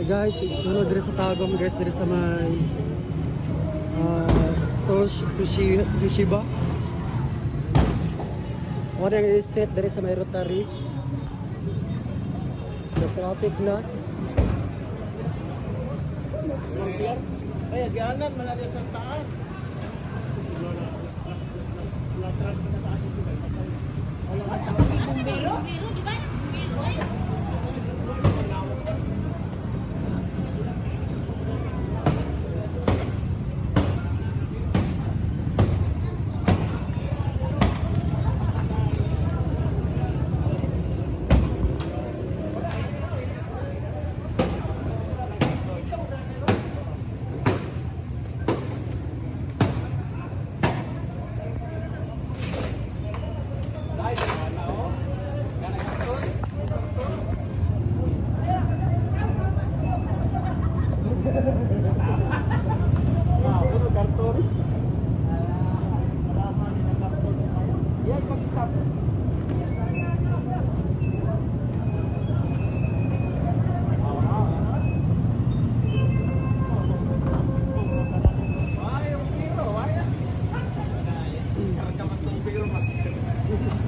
guys, sunod diri sa Tagum guys, diri sa may Toshiba. Wala yung estate diri sa may Rotary. The traffic na. Kaya ganan man sa taas. Bumbero, di ba?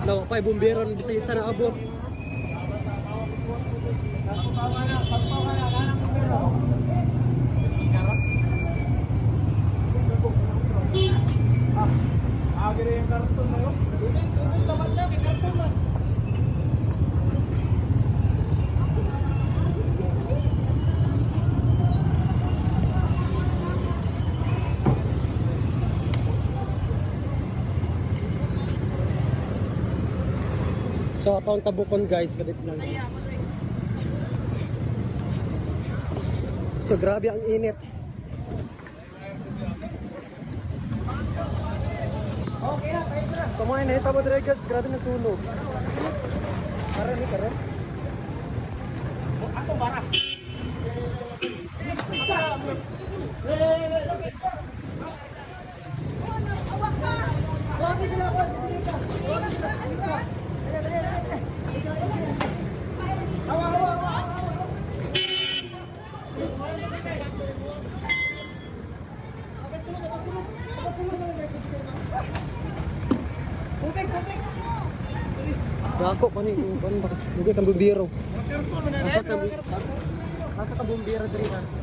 Lawa pa bumbero ng Bisaya na abot. Agre yung karton na yun. Tubig laman lang, yung karton man. So atong tabukon guys, kadit lang guys. So grabe ang init. Okay na, kayo na. So mga inahita mo dire guys, grabe na sunog. Karon ni karon. Ako bara. Dako pa ni kon ba? Hindi ka bumbero. Asa ka bumbero diri na.